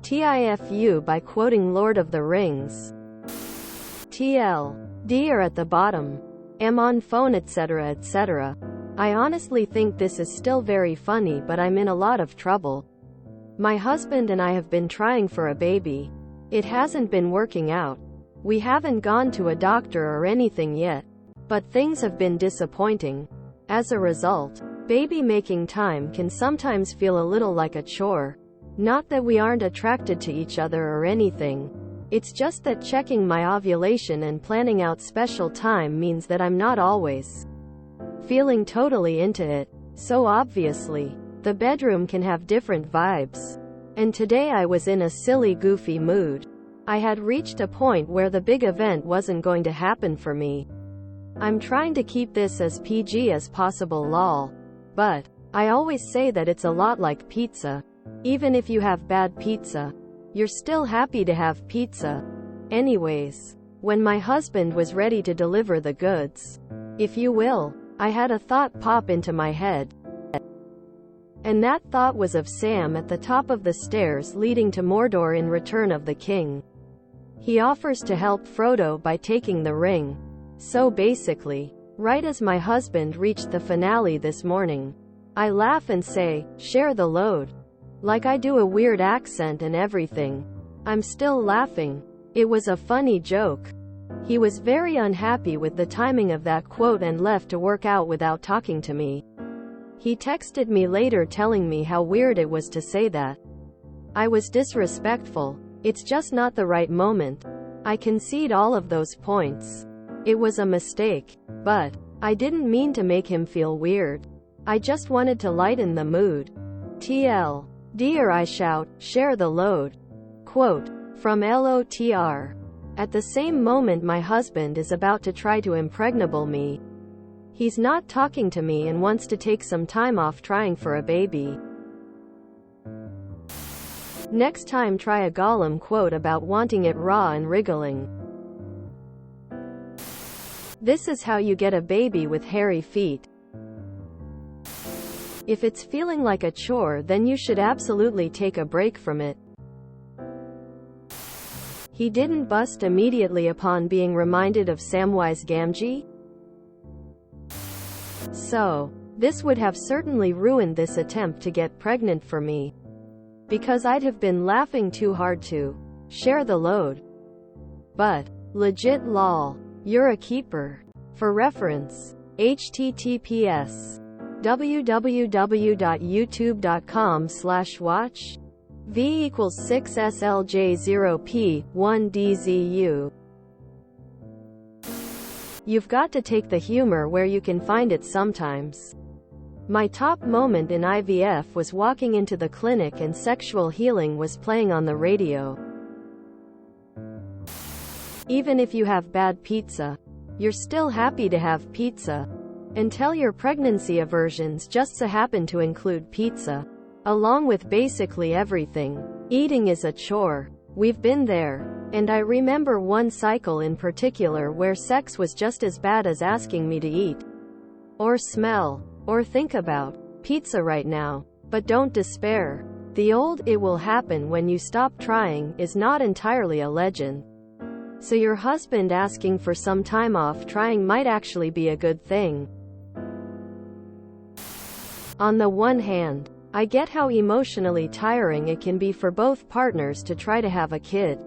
TIFU by quoting Lord of the Rings. TL. D are at the bottom. Am on phone etc etc. I honestly think this is still very funny, but I'm in a lot of trouble. My husband and I have been trying for a baby. It hasn't been working out. We haven't gone to a doctor or anything yet, but things have been disappointing. As a result, baby making time can sometimes feel a little like a chore. Not that we aren't attracted to each other or anything. It's just that checking my ovulation and planning out special time means that I'm not always feeling totally into it. So obviously, the bedroom can have different vibes. And today I was in a silly, goofy mood. I had reached a point where the big event wasn't going to happen for me. I'm trying to keep this as PG as possible lol. But I always say that it's a lot like pizza. Even if you have bad pizza, you're still happy to have pizza. Anyways, when my husband was ready to deliver the goods, if you will, I had a thought pop into my head. And that thought was of Sam at the top of the stairs leading to Mordor in Return of the King. He offers to help Frodo by taking the ring. So basically, right as my husband reached the finale this morning, I laugh and say, "Share the load." Like I do a weird accent and everything. I'm still laughing. It was a funny joke. He was very unhappy with the timing of that quote and left to work out without talking to me. He texted me later telling me how weird it was to say that. I was disrespectful. It's just not the right moment. I concede all of those points. It was a mistake. But I didn't mean to make him feel weird. I just wanted to lighten the mood. TL. Dear, I shout, "Share the load." Quote from LOTR. At the same moment my husband is about to try to impregnable me. He's not talking to me and wants to take some time off trying for a baby. Next time try a Gollum quote about wanting it raw and wriggling. This is how you get a baby with hairy feet. If it's feeling like a chore, then you should absolutely take a break from it. He didn't bust immediately upon being reminded of Samwise Gamgee? So, this would have certainly ruined this attempt to get pregnant for me. Because I'd have been laughing too hard to share the load. But, legit lol. You're a keeper. For reference, https www.youtube.com/watch v = 6slj0p1dzu. You've got to take the humor where you can find it sometimes. My top moment in IVF was walking into the clinic and Sexual Healing was playing on the radio. Even if you have bad pizza, you're still happy to have pizza. Until your pregnancy aversions just so happen to include pizza. Along with basically everything. Eating is a chore. We've been there. And I remember one cycle in particular where sex was just as bad as asking me to eat, or smell, or think about pizza right now. But don't despair. The old "it will happen when you stop trying" is not entirely a legend. So your husband asking for some time off trying might actually be a good thing. On the one hand, I get how emotionally tiring it can be for both partners to try to have a kid.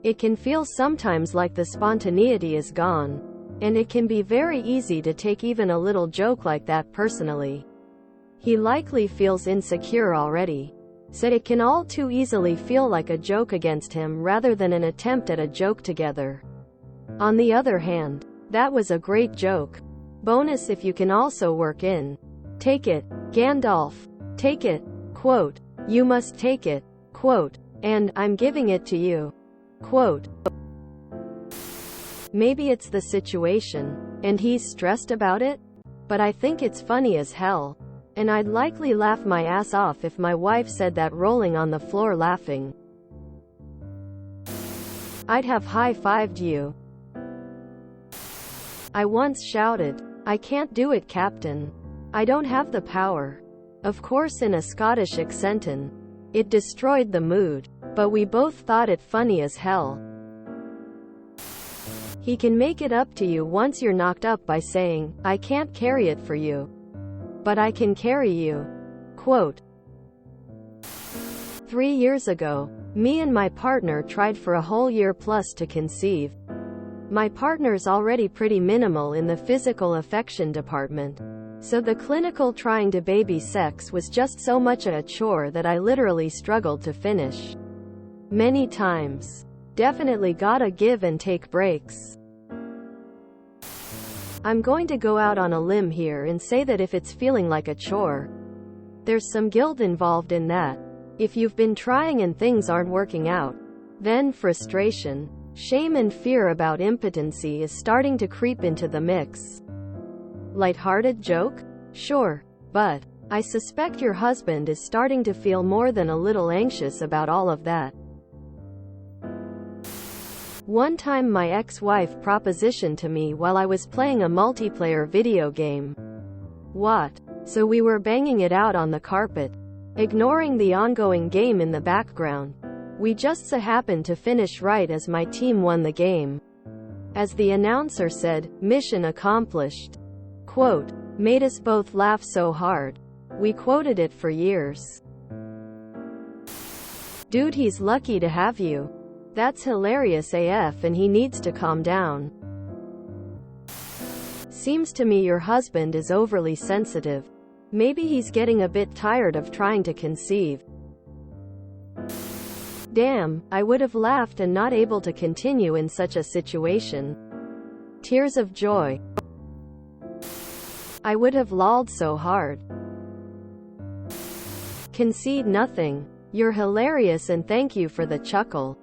It can feel sometimes like the spontaneity is gone. And it can be very easy to take even a little joke like that personally. He likely feels insecure already. So it can all too easily feel like a joke against him rather than an attempt at a joke together. On the other hand, that was a great joke. Bonus if you can also work in "Take it, Gandalf. Take it." Quote. "You must take it." Quote. And "I'm giving it to you." Quote. Maybe it's the situation, and he's stressed about it? But I think it's funny as hell. And I'd likely laugh my ass off if my wife said that rolling on the floor laughing. I'd have high-fived you. I once shouted, "I can't do it, Captain. I don't have the power." Of course in a Scottish accent. It destroyed the mood. but we both thought it funny as hell. He can make it up to you once you're knocked up by saying, "I can't carry it for you, but I can carry you." Quote. 3 years ago, me and my partner tried for a whole year plus to conceive. My partner's already pretty minimal in the physical affection department, so the clinical trying to baby sex was just so much a chore that I literally struggled to finish. Many times. Definitely gotta give and take breaks. I'm going to go out on a limb here and say that if it's feeling like a chore, there's some guilt involved in that. If you've been trying and things aren't working out, then frustration, shame and fear about impotency is starting to creep into the mix. Lighthearted joke? Sure. But I suspect your husband is starting to feel more than a little anxious about all of that. One time my ex-wife propositioned to me while I was playing a multiplayer video game. What? So we were banging it out on the carpet, ignoring the ongoing game in the background. We just so happened to finish right as my team won the game. As the announcer said, "Mission accomplished." Quote. Made us both laugh so hard. We quoted it for years. Dude, he's lucky to have you. That's hilarious AF and he needs to calm down. Seems to me your husband is overly sensitive. Maybe he's getting a bit tired of trying to conceive. Damn, I would have laughed and not able to continue in such a situation. Tears of joy. I would have lolled so hard. Concede nothing. You're hilarious and thank you for the chuckle.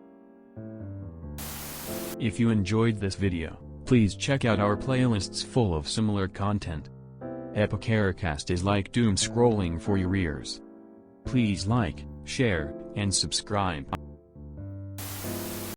If you enjoyed this video, please check out our playlists full of similar content. Epicaricast is like doom scrolling for your ears. Please like, share, and subscribe.